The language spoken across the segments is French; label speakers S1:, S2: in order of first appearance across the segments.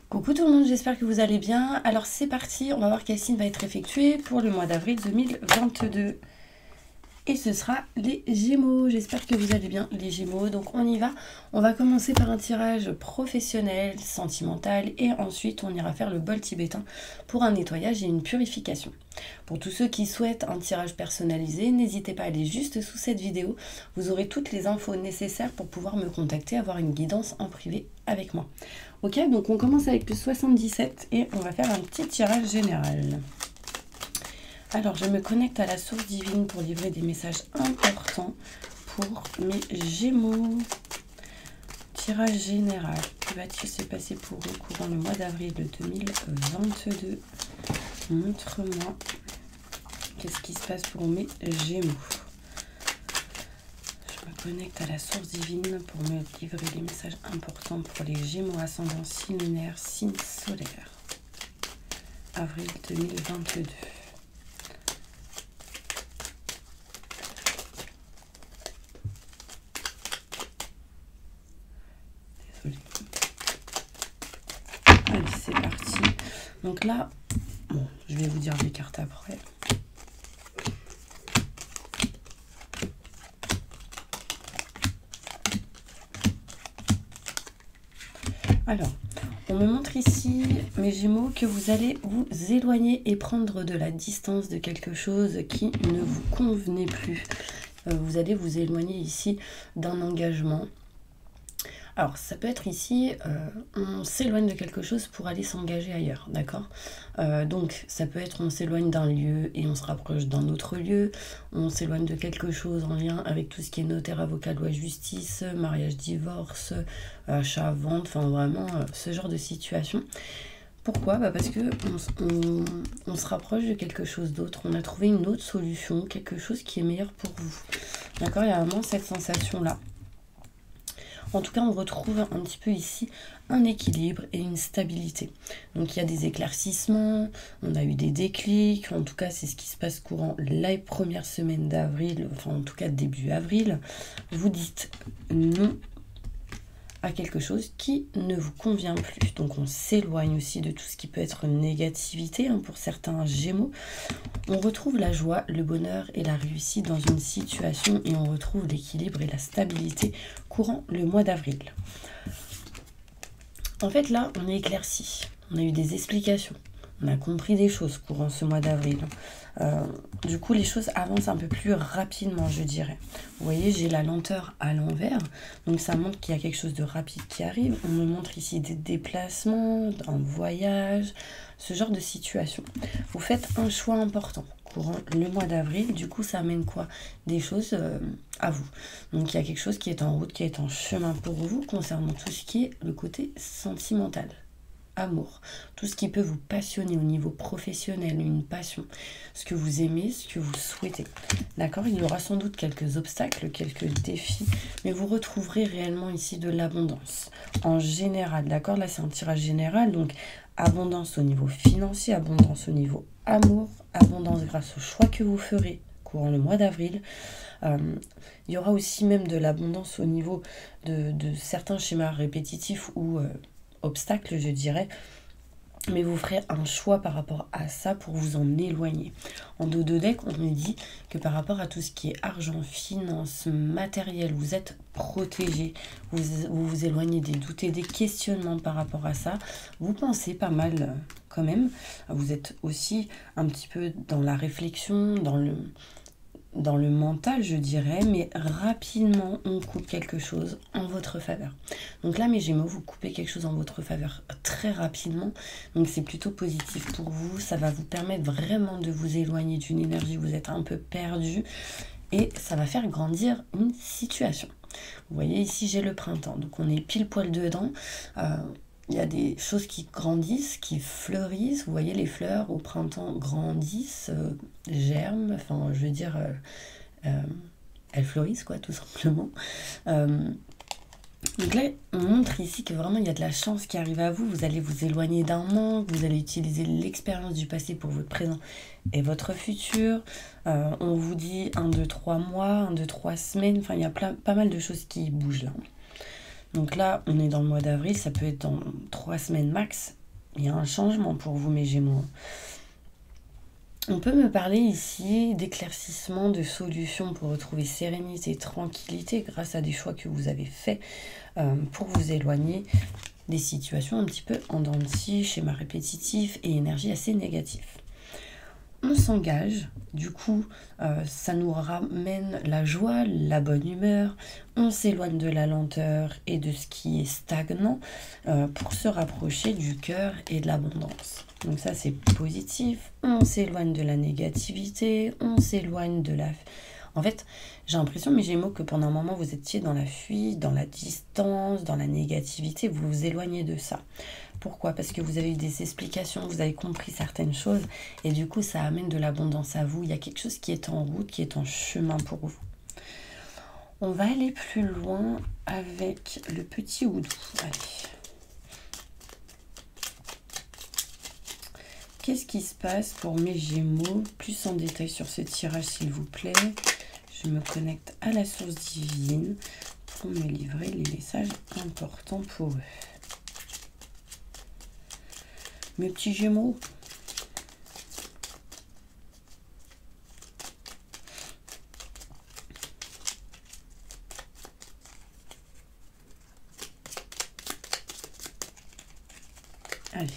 S1: Coucou tout le monde, j'espère que vous allez bien. Alors c'est parti, on va voir quel signe va être effectué pour le mois d'avril 2022. Et ce sera les Gémeaux. J'espère que vous allez bien les Gémeaux. Donc on y va. On va commencer par un tirage professionnel, sentimental et ensuite on ira faire le bol tibétain pour un nettoyage et une purification. Pour tous ceux qui souhaitent un tirage personnalisé, n'hésitez pas à aller juste sous cette vidéo. Vous aurez toutes les infos nécessaires pour pouvoir me contacter, avoir une guidance en privé avec moi. Ok, donc on commence avec le 77 et on va faire un petit tirage général. Alors, je me connecte à la source divine pour livrer des messages importants pour mes Gémeaux. Tirage général. Que va-t-il se passer pour eux courant le mois d'avril de 2022? Montre-moi qu'est-ce qui se passe pour mes Gémeaux. Je me connecte à la source divine pour me livrer des messages importants pour les Gémeaux ascendant signe lunaire, signe solaire. Avril 2022. Allez, c'est parti. Donc là, bon, je vais vous dire les cartes après. Alors, on me montre ici, mes Gémeaux, que vous allez vous éloigner et prendre de la distance de quelque chose qui ne vous convenait plus. Vous allez vous éloigner ici d'un engagement. Alors, ça peut être ici, on s'éloigne de quelque chose pour aller s'engager ailleurs, d'accord? Donc, ça peut être on s'éloigne d'un lieu et on se rapproche d'un autre lieu. On s'éloigne de quelque chose en lien avec tout ce qui est notaire, avocat, loi, justice, mariage, divorce, achat, vente, enfin vraiment ce genre de situation. Pourquoi? Parce que on se rapproche de quelque chose d'autre. On a trouvé une autre solution, quelque chose qui est meilleur pour vous. D'accord? Il y a vraiment cette sensation-là. En tout cas, on retrouve un petit peu ici un équilibre et une stabilité. Donc, il y a des éclaircissements, on a eu des déclics. En tout cas, c'est ce qui se passe courant la première semaine d'avril, enfin en tout cas début avril. Vous dites non à quelque chose qui ne vous convient plus. Donc, on s'éloigne aussi de tout ce qui peut être négativité pour certains Gémeaux. On retrouve la joie, le bonheur et la réussite dans une situation et on retrouve l'équilibre et la stabilité courant le mois d'avril. En fait, là, on est éclairci. On a eu des explications. On a compris des choses courant ce mois d'avril. Du coup, les choses avancent un peu plus rapidement, je dirais. Vous voyez, j'ai la lenteur à l'envers. Donc, ça montre qu'il y a quelque chose de rapide qui arrive. On me montre ici des déplacements, un voyage, ce genre de situation. Vous faites un choix important courant le mois d'avril. Du coup, ça amène quoi? Des choses à vous. Donc, il y a quelque chose qui est en route, qui est en chemin pour vous concernant tout ce qui est le côté sentimental. Amour, tout ce qui peut vous passionner au niveau professionnel, une passion, ce que vous aimez, ce que vous souhaitez. D'accord? Il y aura sans doute quelques obstacles, quelques défis, mais vous retrouverez réellement ici de l'abondance. En général, d'accord? Là, c'est un tirage général, donc abondance au niveau financier, abondance au niveau amour, abondance grâce au choix que vous ferez courant le mois d'avril. Il y aura aussi même de l'abondance au niveau de certains schémas répétitifs ou obstacle, je dirais, mais vous ferez un choix par rapport à ça pour vous en éloigner. En dos de deck, on me dit que par rapport à tout ce qui est argent, finance, matériel, vous êtes protégé, vous éloignez des doutes et des questionnements par rapport à ça. Vous pensez pas mal quand même, vous êtes aussi un petit peu dans la réflexion, dans le mental, je dirais, mais rapidement, on coupe quelque chose en votre faveur. Donc là, mes Gémeaux, vous coupez quelque chose en votre faveur très rapidement. Donc c'est plutôt positif pour vous. Ça va vous permettre vraiment de vous éloigner d'une énergie où vous êtes un peu perdu. Et ça va faire grandir une situation. Vous voyez, ici, j'ai le printemps. Donc on est pile poil dedans. Il y a des choses qui grandissent, qui fleurissent. Vous voyez, les fleurs au printemps grandissent, germent. Enfin, je veux dire, elles fleurissent, quoi, tout simplement. Donc là, on montre ici que vraiment, il y a de la chance qui arrive à vous. Vous allez vous éloigner d'un manque. Vous allez utiliser l'expérience du passé pour votre présent et votre futur. On vous dit 1, 2, 3 mois, 1, 2, 3 semaines. Enfin, il y a pas mal de choses qui bougent là. Donc là, on est dans le mois d'avril, ça peut être dans 3 semaines max. Il y a un changement pour vous, mes Gémeaux. On peut me parler ici d'éclaircissement, de solutions pour retrouver sérénité, tranquillité grâce à des choix que vous avez faits pour vous éloigner des situations un petit peu en dents de scie, schéma répétitif et énergie assez négative. On s'engage, du coup, ça nous ramène la joie, la bonne humeur, on s'éloigne de la lenteur et de ce qui est stagnant pour se rapprocher du cœur et de l'abondance. Donc ça, c'est positif, on s'éloigne de la négativité, on s'éloigne de la... En fait, j'ai l'impression, mes Gémeaux, que pendant un moment, vous étiez dans la fuite, dans la distance, dans la négativité, vous vous éloignez de ça. Pourquoi? Parce que vous avez eu des explications, vous avez compris certaines choses, et du coup, ça amène de l'abondance à vous. Il y a quelque chose qui est en route, qui est en chemin pour vous. On va aller plus loin avec le petit houdou. Allez. Qu'est-ce qui se passe pour mes Gémeaux? Plus en détail sur ce tirage, s'il vous plaît. Je me connecte à la source divine pour me livrer les messages importants pour eux. Mes petits Gémeaux. Allez.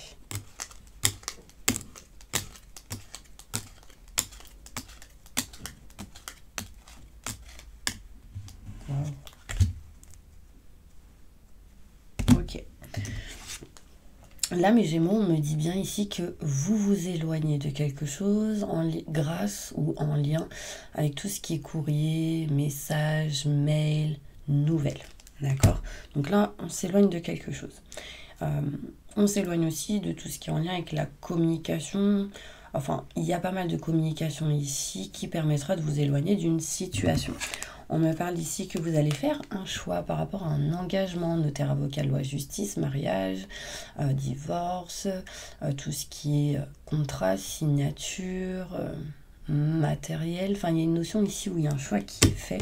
S1: Ok. Là, mes Gémeaux, on me dit bien ici que vous vous éloignez de quelque chose grâce ou en lien avec tout ce qui est courrier, message, mail, nouvelles. D'accord? Donc là, on s'éloigne de quelque chose. On s'éloigne aussi de tout ce qui est en lien avec la communication. Enfin, il y a pas mal de communication ici qui permettra de vous éloigner d'une situation. On me parle ici que vous allez faire un choix par rapport à un engagement, notaire, avocat, loi, justice, mariage, divorce, tout ce qui est contrat, signature, matériel. Enfin, il y a une notion ici où il y a un choix qui est fait.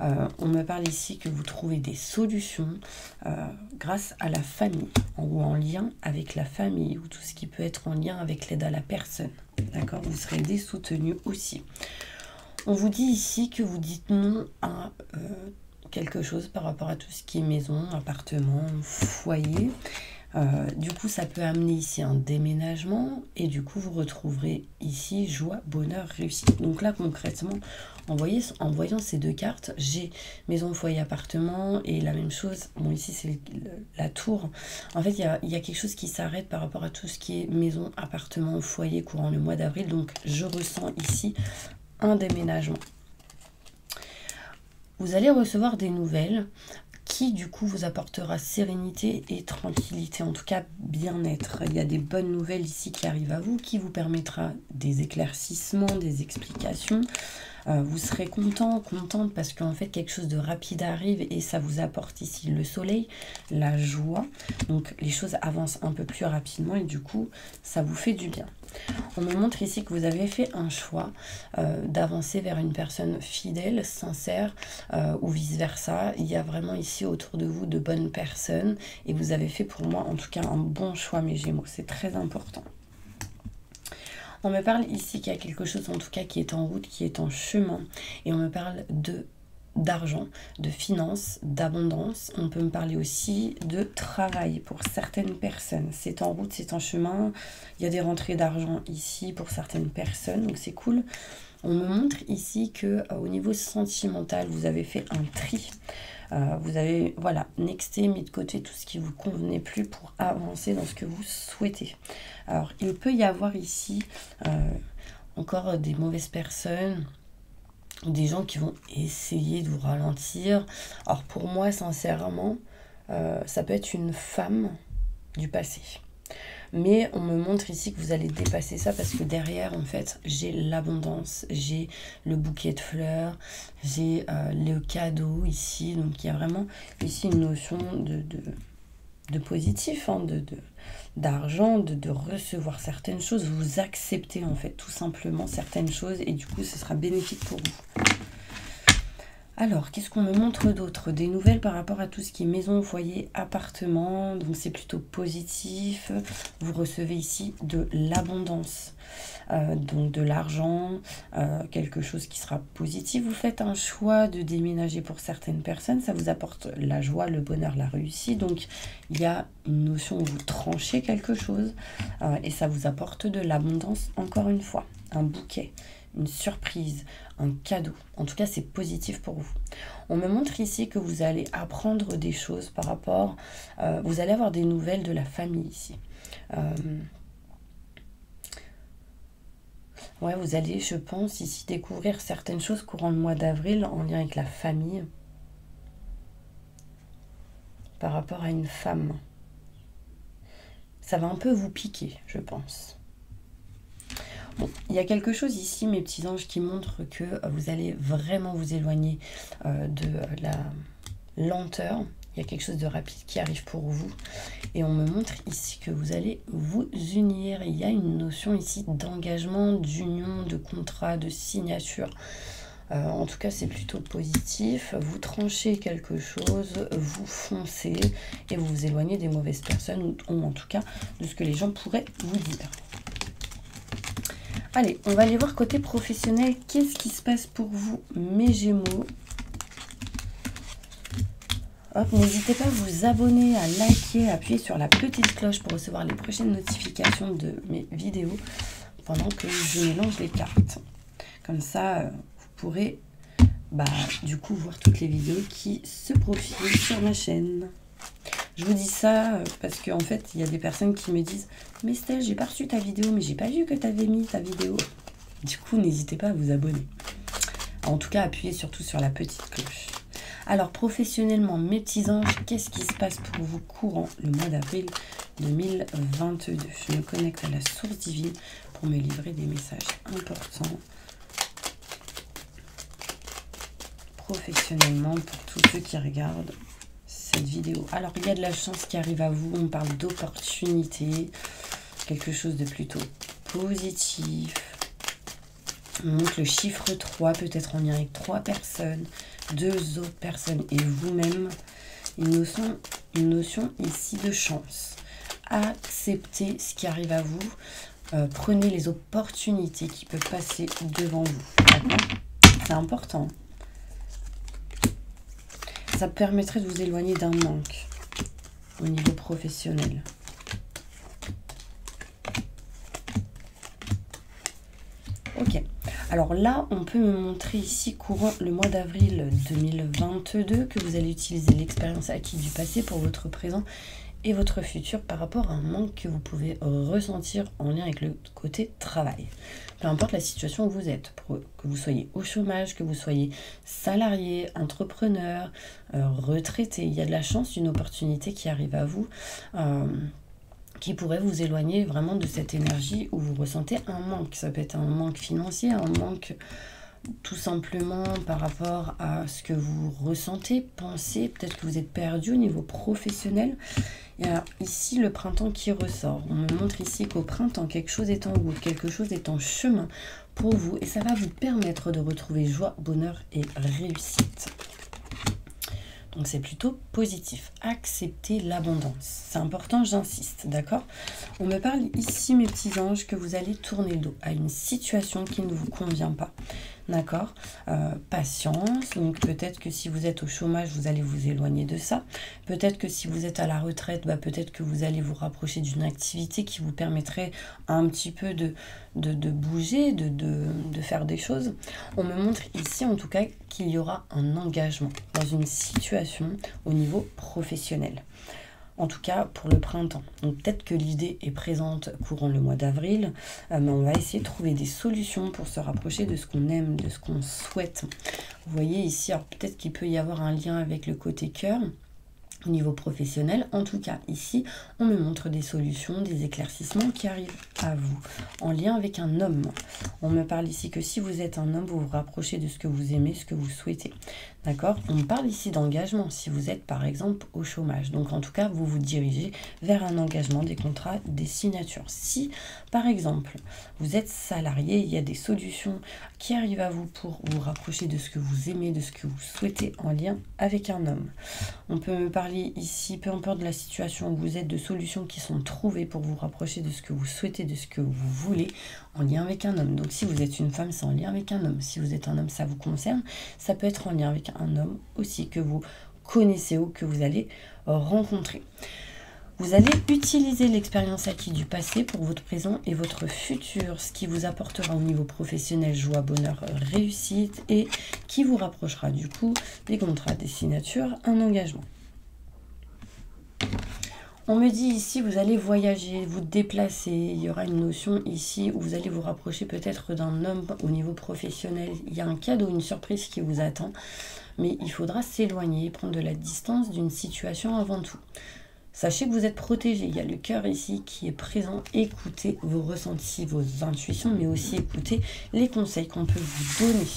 S1: On me parle ici que vous trouvez des solutions grâce à la famille ou en lien avec la famille ou tout ce qui peut être en lien avec l'aide à la personne. D'accord? Vous serez aidé, soutenu aussi. On vous dit ici que vous dites non à quelque chose par rapport à tout ce qui est maison, appartement, foyer. Du coup, ça peut amener ici un déménagement et du coup, vous retrouverez ici joie, bonheur, réussite. Donc là, concrètement, en voyant ces deux cartes, j'ai maison, foyer, appartement et la même chose. Bon, ici, c'est la tour. En fait, il y a quelque chose qui s'arrête par rapport à tout ce qui est maison, appartement, foyer courant le mois d'avril. Donc, je ressens ici un déménagement. Vous allez recevoir des nouvelles qui du coup vous apportera sérénité et tranquillité, en tout cas bien-être. Il y a des bonnes nouvelles ici qui arrivent à vous, qui vous permettra des éclaircissements, des explications. Vous serez contente parce qu'en fait quelque chose de rapide arrive et ça vous apporte ici le soleil, la joie. Donc les choses avancent un peu plus rapidement et du coup ça vous fait du bien. On me montre ici que vous avez fait un choix d'avancer vers une personne fidèle, sincère ou vice-versa. Il y a vraiment ici autour de vous de bonnes personnes et vous avez fait pour moi en tout cas un bon choix, mes Gémeaux. C'est très important. On me parle ici qu'il y a quelque chose en tout cas qui est en route, qui est en chemin. Et on me parle d'argent, de finances, d'abondance. On peut me parler aussi de travail pour certaines personnes. C'est en route, c'est en chemin. Il y a des rentrées d'argent ici pour certaines personnes, donc c'est cool. On me montre ici que au niveau sentimental, vous avez fait un tri. Vous avez, voilà, nexté, mis de côté tout ce qui ne vous convenait plus pour avancer dans ce que vous souhaitez. Alors, il peut y avoir ici encore des mauvaises personnes, des gens qui vont essayer de vous ralentir. Alors, pour moi, sincèrement, ça peut être une femme du passé. Mais on me montre ici que vous allez dépasser ça parce que derrière, en fait, j'ai l'abondance, j'ai le bouquet de fleurs, j'ai le cadeau ici. Donc, il y a vraiment ici une notion de positif, hein, d'argent, de recevoir certaines choses. Vous acceptez, en fait, tout simplement certaines choses et du coup, ce sera bénéfique pour vous. Alors, qu'est-ce qu'on me montre d'autre? Des nouvelles par rapport à tout ce qui est maison, foyer, appartement. Donc, c'est plutôt positif. Vous recevez ici de l'abondance. Donc, de l'argent, quelque chose qui sera positif. Vous faites un choix de déménager pour certaines personnes. Ça vous apporte la joie, le bonheur, la réussite. Donc, il y a une notion où vous tranchez quelque chose. Et ça vous apporte de l'abondance, encore une fois. Un bouquet, une surprise, un cadeau. En tout cas, c'est positif pour vous. On me montre ici que vous allez apprendre des choses par rapport... vous allez avoir des nouvelles de la famille ici. Ouais, vous allez, je pense, ici découvrir certaines choses courant le mois d'avril en lien avec la famille. Par rapport à une femme. Ça va un peu vous piquer, je pense. Bon, il y a quelque chose ici, mes petits anges, qui montre que vous allez vraiment vous éloigner de la lenteur. Il y a quelque chose de rapide qui arrive pour vous. Et on me montre ici que vous allez vous unir. Il y a une notion ici d'engagement, d'union, de contrat, de signature. En tout cas, c'est plutôt positif. Vous tranchez quelque chose, vous foncez et vous vous éloignez des mauvaises personnes ou en tout cas de ce que les gens pourraient vous dire. Allez, on va aller voir côté professionnel. Qu'est-ce qui se passe pour vous, mes Gémeaux? Hop, n'hésitez pas à vous abonner, à liker, à appuyer sur la petite cloche pour recevoir les prochaines notifications de mes vidéos pendant que je mélange les cartes. Comme ça, vous pourrez du coup voir toutes les vidéos qui se profilent sur ma chaîne. Je vous dis ça parce qu'en fait, il y a des personnes qui me disent « Mais Steph, j'ai pas reçu ta vidéo, mais j'ai pas vu que tu avais mis ta vidéo. » Du coup, n'hésitez pas à vous abonner. En tout cas, appuyez surtout sur la petite cloche. Alors, professionnellement, mes petits anges, qu'est-ce qui se passe pour vous courant le mois d'avril 2022? Je me connecte à la source divine pour me livrer des messages importants. Professionnellement, pour tous ceux qui regardent cette vidéo. Alors, il y a de la chance qui arrive à vous. On parle d'opportunité, quelque chose de plutôt positif. On montre le chiffre 3, peut-être en lien avec 3 personnes, 2 autres personnes et vous-même. Une notion ici de chance. Acceptez ce qui arrive à vous. Prenez les opportunités qui peuvent passer devant vous. D'accord ? C'est important. Ça permettrait de vous éloigner d'un manque au niveau professionnel. Ok. Alors là, on peut me montrer ici, courant le mois d'avril 2022, que vous allez utiliser l'expérience acquise du passé pour votre présent et votre futur par rapport à un manque que vous pouvez ressentir en lien avec le côté travail. Peu importe la situation où vous êtes, que vous soyez au chômage, que vous soyez salarié, entrepreneur, retraité, il y a de la chance, une opportunité qui arrive à vous, qui pourrait vous éloigner vraiment de cette énergie où vous ressentez un manque. Ça peut être un manque financier, un manque tout simplement par rapport à ce que vous ressentez, pensez, peut-être que vous êtes perdu au niveau professionnel. Et alors ici, le printemps qui ressort. On me montre ici qu'au printemps, quelque chose est en route, quelque chose est en chemin pour vous. Et ça va vous permettre de retrouver joie, bonheur et réussite. Donc c'est plutôt positif. Acceptez l'abondance. C'est important, j'insiste, d'accord? On me parle ici, mes petits anges, que vous allez tourner le dos à une situation qui ne vous convient pas. D'accord? Patience. Donc peut-être que si vous êtes au chômage, vous allez vous éloigner de ça. Peut-être que si vous êtes à la retraite, peut-être que vous allez vous rapprocher d'une activité qui vous permettrait un petit peu de bouger, de faire des choses. On me montre ici en tout cas qu'il y aura un engagement dans une situation au niveau professionnel. En tout cas pour le printemps. Donc peut-être que l'idée est présente courant le mois d'avril, mais on va essayer de trouver des solutions pour se rapprocher de ce qu'on aime, de ce qu'on souhaite. Vous voyez ici, alors peut-être qu'il peut y avoir un lien avec le côté cœur au niveau professionnel. En tout cas, ici, on me montre des solutions, des éclaircissements qui arrivent à vous en lien avec un homme. On me parle ici que si vous êtes un homme, vous vous rapprochez de ce que vous aimez, ce que vous souhaitez. D'accord? On parle ici d'engagement si vous êtes par exemple au chômage. Donc en tout cas, vous vous dirigez vers un engagement, des contrats, des signatures. Si par exemple, vous êtes salarié, il y a des solutions qui arrivent à vous pour vous rapprocher de ce que vous aimez, de ce que vous souhaitez en lien avec un homme. On peut me parler ici, peu importe de la situation où vous êtes, de solutions qui sont trouvées pour vous rapprocher de ce que vous souhaitez, de ce que vous voulez en lien avec un homme. Donc si vous êtes une femme, c'est en lien avec un homme. Si vous êtes un homme, ça vous concerne. Ça peut être en lien avec un homme aussi que vous connaissez ou que vous allez rencontrer. Vous allez utiliser l'expérience acquise du passé pour votre présent et votre futur, ce qui vous apportera au niveau professionnel joie, bonheur, réussite et qui vous rapprochera du coup des contrats, des signatures, un engagement. On me dit ici, vous allez voyager, vous déplacer. Il y aura une notion ici où vous allez vous rapprocher peut-être d'un homme au niveau professionnel. Il y a un cadeau, une surprise qui vous attend. Mais il faudra s'éloigner, prendre de la distance d'une situation avant tout. Sachez que vous êtes protégé. Il y a le cœur ici qui est présent. Écoutez vos ressentis, vos intuitions, mais aussi écoutez les conseils qu'on peut vous donner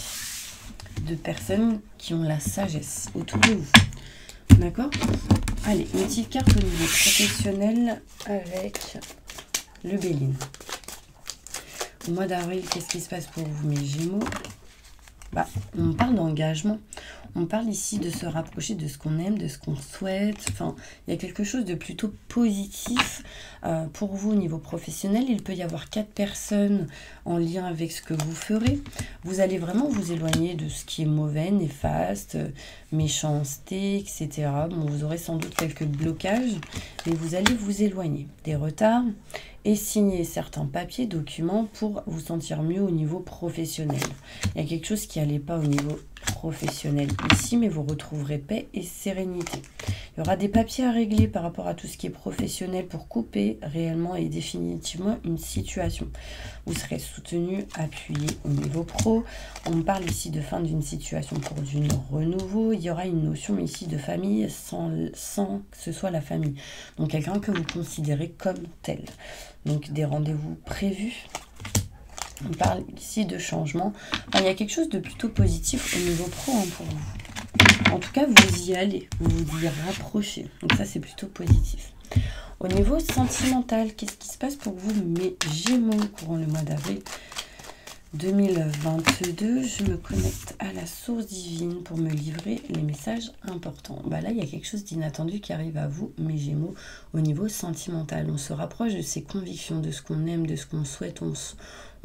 S1: de personnes qui ont la sagesse autour de vous. D'accord? Allez, une petite carte au niveau professionnel avec le Béline. Au mois d'avril, qu'est-ce qui se passe pour vous, mes Gémeaux? On parle d'engagement. On parle ici de se rapprocher de ce qu'on aime, de ce qu'on souhaite. Enfin, il y a quelque chose de plutôt positif pour vous au niveau professionnel. Il peut y avoir 4 personnes en lien avec ce que vous ferez. Vous allez vraiment vous éloigner de ce qui est mauvais, néfaste, méchanceté, etc. Bon, vous aurez sans doute quelques blocages, mais vous allez vous éloigner des retards et signer certains papiers, documents pour vous sentir mieux au niveau professionnel. Il y a quelque chose qui n'allait pas au niveau professionnel ici, mais vous retrouverez paix et sérénité. Il y aura des papiers à régler par rapport à tout ce qui est professionnel pour couper réellement et définitivement une situation. Vous serez soutenu, appuyé au niveau pro. On parle ici de fin d'une situation pour du renouveau. Il y aura une notion ici de famille sans que ce soit la famille. Donc quelqu'un que vous considérez comme tel. Donc des rendez-vous prévus. On parle ici de changement. Enfin, il y a quelque chose de plutôt positif au niveau pro pour vous. En tout cas, vous y allez, vous vous y rapprochez. Donc ça, c'est plutôt positif. Au niveau sentimental, qu'est-ce qui se passe pour vous, mes Gémeaux, courant le mois d'avril 2022? Je me connecte à la source divine pour me livrer les messages importants. Là, il y a quelque chose d'inattendu qui arrive à vous, mes Gémeaux, au niveau sentimental. On se rapproche de ses convictions, de ce qu'on aime, de ce qu'on souhaite.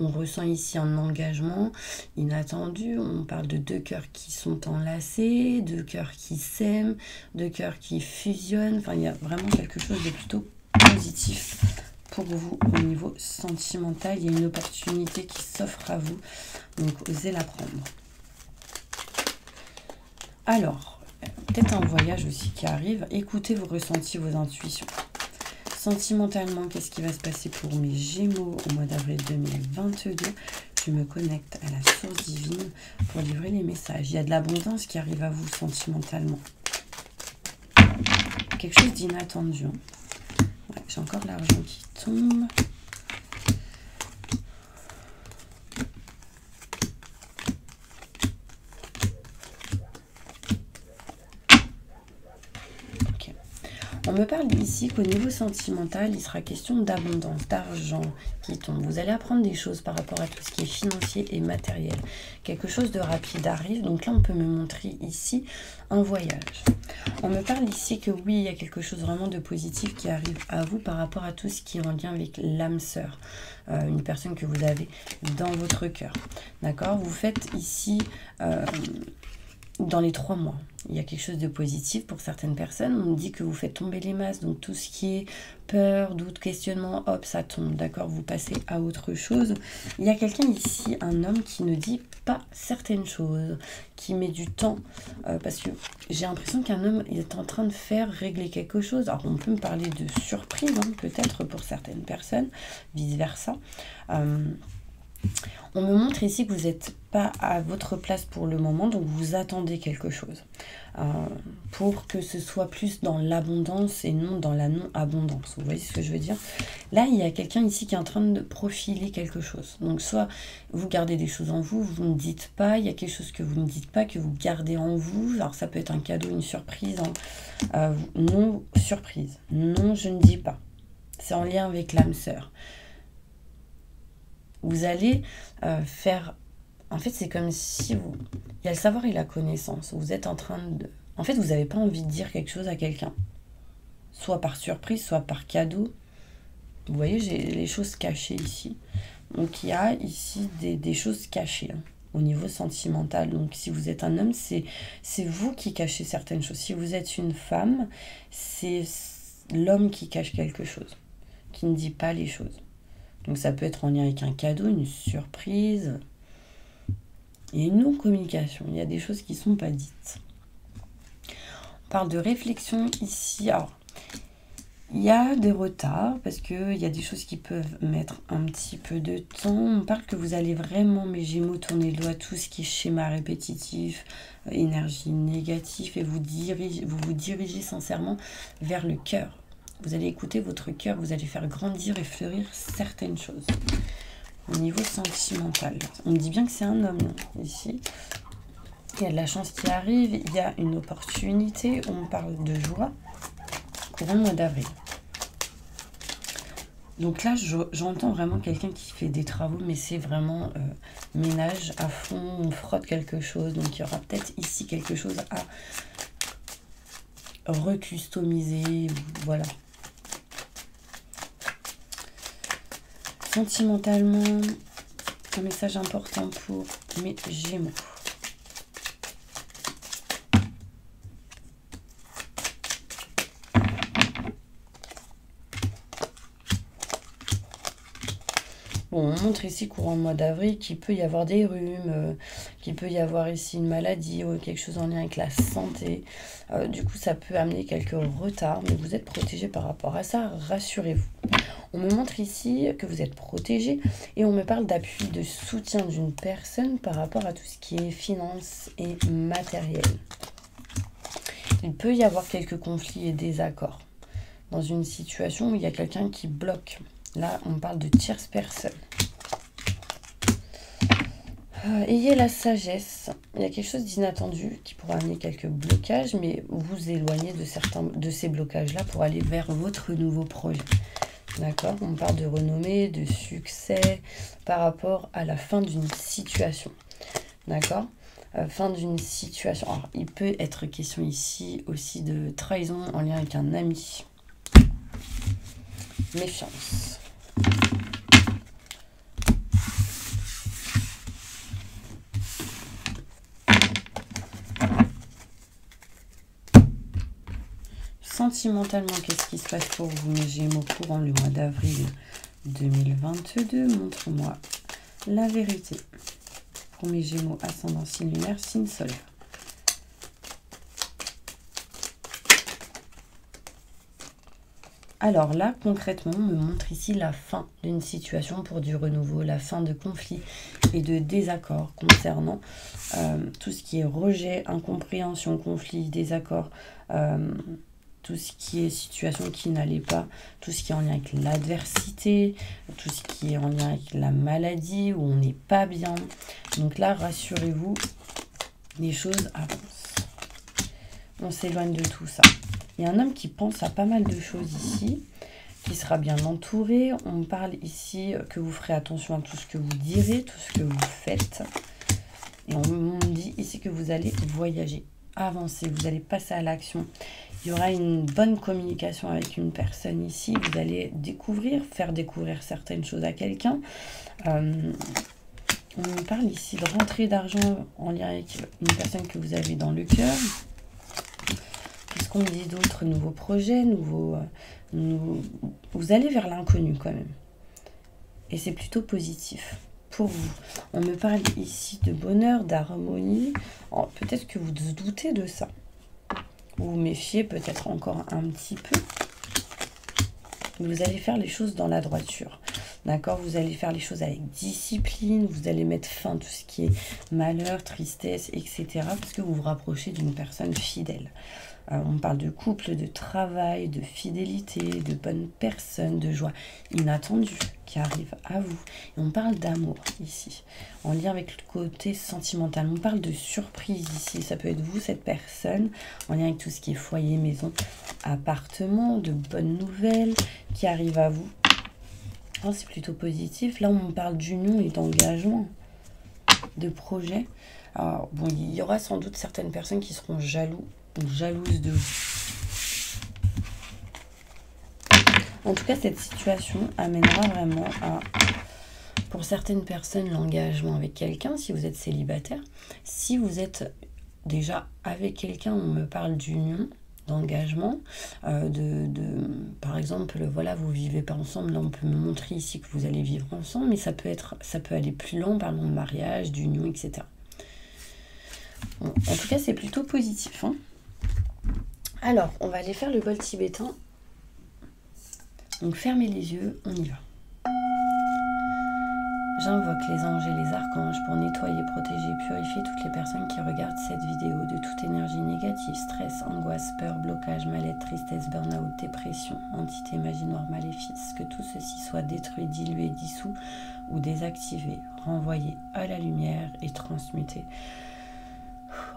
S1: On ressent ici un engagement inattendu. On parle de 2 cœurs qui sont enlacés, 2 cœurs qui s'aiment, 2 cœurs qui fusionnent. Enfin, il y a vraiment quelque chose de plutôt positif pour vous au niveau sentimental. Il y a une opportunité qui s'offre à vous. Donc, osez la prendre. Alors, peut-être un voyage aussi qui arrive. Écoutez vos ressentis, vos intuitions. Sentimentalement, qu'est-ce qui va se passer pour mes Gémeaux au mois d'avril 2022? Je me connecte à la source divine pour livrer les messages. Il y a de l'abondance qui arrive à vous sentimentalement. Quelque chose d'inattendu. Ouais, j'ai encore l'argent qui tombe. On me parle ici qu'au niveau sentimental, il sera question d'abondance, d'argent qui tombe. Vous allez apprendre des choses par rapport à tout ce qui est financier et matériel. Quelque chose de rapide arrive. Donc là, on peut me montrer ici un voyage. On me parle ici que oui, il y a quelque chose vraiment de positif qui arrive à vous par rapport à tout ce qui est en lien avec l'âme sœur. Une personne que vous avez dans votre cœur. D'accord? Vous faites ici... dans les 3 mois, il y a quelque chose de positif pour certaines personnes. On me dit que vous faites tomber les masques, donc tout ce qui est peur, doute, questionnement, hop, ça tombe, d'accord? Vous passez à autre chose. Il y a quelqu'un ici, un homme qui ne dit pas certaines choses, qui met du temps, parce que j'ai l'impression qu'un homme est en train de faire régler quelque chose. Alors, on peut me parler de surprise, peut-être pour certaines personnes, vice-versa. On me montre ici que vous n'êtes pas à votre place pour le moment, donc vous attendez quelque chose. Pour que ce soit plus dans l'abondance et non dans la non-abondance. Vous voyez ce que je veux dire? Là, il y a quelqu'un ici qui est en train de profiler quelque chose. Donc soit vous gardez des choses en vous, vous ne dites pas, il y a quelque chose que vous ne dites pas, que vous gardez en vous. Alors ça peut être un cadeau, une surprise. Non, surprise. Non, je ne dis pas. C'est en lien avec l'âme sœur. Vous allez faire... En fait, c'est comme si vous... Il y a le savoir et la connaissance. Vous êtes en train de... En fait, vous n'avez pas envie de dire quelque chose à quelqu'un. Soit par surprise, soit par cadeau. Vous voyez, j'ai les choses cachées ici. Donc, il y a ici des choses cachées au niveau sentimental. Donc, si vous êtes un homme, c'est vous qui cachez certaines choses. Si vous êtes une femme, c'est l'homme qui cache quelque chose, qui ne dit pas les choses. Donc, ça peut être en lien avec un cadeau, une surprise... Il y a une non-communication, il y a des choses qui ne sont pas dites. On parle de réflexion ici. Alors, il y a des retards parce qu'il y a des choses qui peuvent mettre un petit peu de temps. On parle que vous allez vraiment, mes Gémeaux, tourner le doigt à tout ce qui est schéma répétitif, énergie négative et vous vous dirigez sincèrement vers le cœur. Vous allez écouter votre cœur, vous allez faire grandir et fleurir certaines choses. Au niveau sentimental, on me dit bien que c'est un homme ici. Il y a de la chance qui arrive, il y a une opportunité. On parle de joie courant le mois d'avril. Donc là, j'entends vraiment quelqu'un qui fait des travaux, mais c'est vraiment ménage à fond. On frotte quelque chose, donc il y aura peut-être ici quelque chose à recustomiser. Voilà. Sentimentalement, un message important pour mes Gémeaux. Bon, on montre ici courant le mois d'avril qu'il peut y avoir des rhumes, qu'il peut y avoir ici une maladie ou quelque chose en lien avec la santé. Du coup, ça peut amener quelques retards, mais vous êtes protégé par rapport à ça, rassurez-vous. On me montre ici que vous êtes protégé et on me parle d'appui, de soutien d'une personne par rapport à tout ce qui est finances et matériel. Il peut y avoir quelques conflits et désaccords dans une situation où il y a quelqu'un qui bloque. Là, on parle de tierce personne. Ayez la sagesse. Il y a quelque chose d'inattendu qui pourra amener quelques blocages, mais vous éloignez de certains de ces blocages-là pour aller vers votre nouveau projet. D'accord? On parle de renommée, de succès par rapport à la fin d'une situation. D'accord? Fin d'une situation. Alors, il peut être question ici aussi de trahison en lien avec un ami. Méfiance. Sentimentalement, qu'est-ce qui se passe pour vous, mes Gémeaux, courant le mois d'avril 2022? Montre-moi la vérité. Pour mes Gémeaux, ascendant signe lunaire, signe solaire. Alors là, concrètement, on me montre ici la fin d'une situation pour du renouveau, la fin de conflits et de désaccords concernant tout ce qui est rejet, incompréhension, conflit, désaccord, tout ce qui est situation qui n'allait pas, tout ce qui est en lien avec l'adversité, tout ce qui est en lien avec la maladie, où on n'est pas bien. Donc là, rassurez-vous, les choses avancent. On s'éloigne de tout ça. Il y a un homme qui pense à pas mal de choses ici, qui sera bien entouré. On parle ici que vous ferez attention à tout ce que vous direz, tout ce que vous faites. Et on me dit ici que vous allez voyager, avancer, vous allez passer à l'action. Il y aura une bonne communication avec une personne ici. Vous allez découvrir, faire découvrir certaines choses à quelqu'un. On me parle ici de rentrée d'argent en lien avec une personne que vous avez dans le cœur. Qu'est-ce qu'on me dit d'autre? Nouveaux projets, vous allez vers l'inconnu quand même. Et c'est plutôt positif pour vous. On me parle ici de bonheur, d'harmonie. Peut-être que vous doutez de ça. Vous vous méfiez peut-être encore un petit peu. Vous allez faire les choses dans la droiture. D'accord, vous allez faire les choses avec discipline, vous allez mettre fin à tout ce qui est malheur, tristesse, etc. Parce que vous vous rapprochez d'une personne fidèle. On parle de couple, de travail, de fidélité, de bonnes personnes, de joie inattendue qui arrive à vous. Et on parle d'amour ici, en lien avec le côté sentimental. On parle de surprise ici. Ça peut être vous, cette personne, en lien avec tout ce qui est foyer, maison, appartement, de bonnes nouvelles qui arrivent à vous. Oh, c'est plutôt positif. Là, on parle d'union et d'engagement, de projet. Alors, bon, il y aura sans doute certaines personnes qui seront jaloux ou jalouses de vous. En tout cas, cette situation amènera vraiment à, pour certaines personnes, l'engagement avec quelqu'un, si vous êtes célibataire. Si vous êtes déjà avec quelqu'un, on me parle d'union, d'engagement, par exemple, voilà, vous vivez pas ensemble, là on peut me montrer ici que vous allez vivre ensemble, mais ça peut aller plus loin, parlons de mariage, d'union, etc. Bon, en tout cas, c'est plutôt positif, hein. Alors, on va aller faire le bol tibétain. Donc, fermez les yeux, on y va. J'invoque les anges et les archanges pour nettoyer, protéger, purifier toutes les personnes qui regardent cette vidéo de toute énergie négative, stress, angoisse, peur, blocage, mal-être, tristesse, burn-out, dépression, entité, magie noire, maléfice. Que tout ceci soit détruit, dilué, dissous ou désactivé, renvoyé à la lumière et transmuté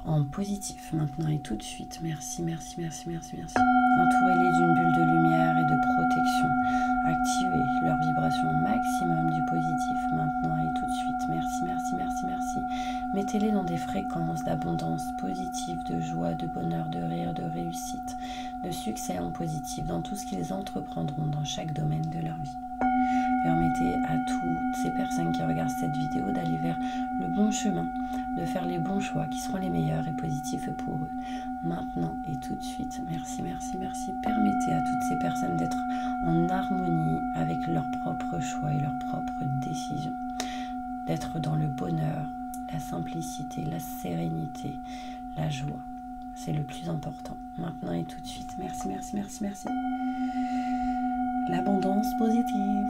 S1: en positif maintenant et tout de suite. Merci, merci, merci, merci, merci. Entourez-les d'une bulle de lumière et de protection. Activez leur vibration maximum du positif maintenant et tout de suite. Merci, merci, merci, merci. Mettez-les dans des fréquences d'abondance positive, de joie, de bonheur, de rire, de réussite, de succès en positif dans tout ce qu'ils entreprendront dans chaque domaine de leur vie. Permettez à toutes ces personnes qui regardent cette vidéo d'aller vers le bon chemin, de faire les bons choix qui seront les meilleurs et positifs pour eux. Maintenant et tout de suite. Merci, merci, merci. Permettez à toutes ces personnes d'être en harmonie avec leurs propres choix et leurs propres décisions. D'être dans le bonheur, la simplicité, la sérénité, la joie. C'est le plus important. Maintenant et tout de suite. Merci, merci, merci, merci. L'abondance positive.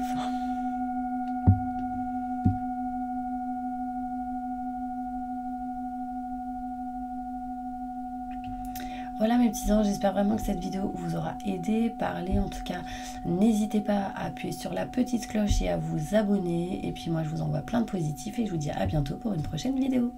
S1: Voilà mes petits anges, j'espère vraiment que cette vidéo vous aura aidé, parlé. En tout cas, n'hésitez pas à appuyer sur la petite cloche et à vous abonner. Et puis moi, je vous envoie plein de positifs et je vous dis à bientôt pour une prochaine vidéo.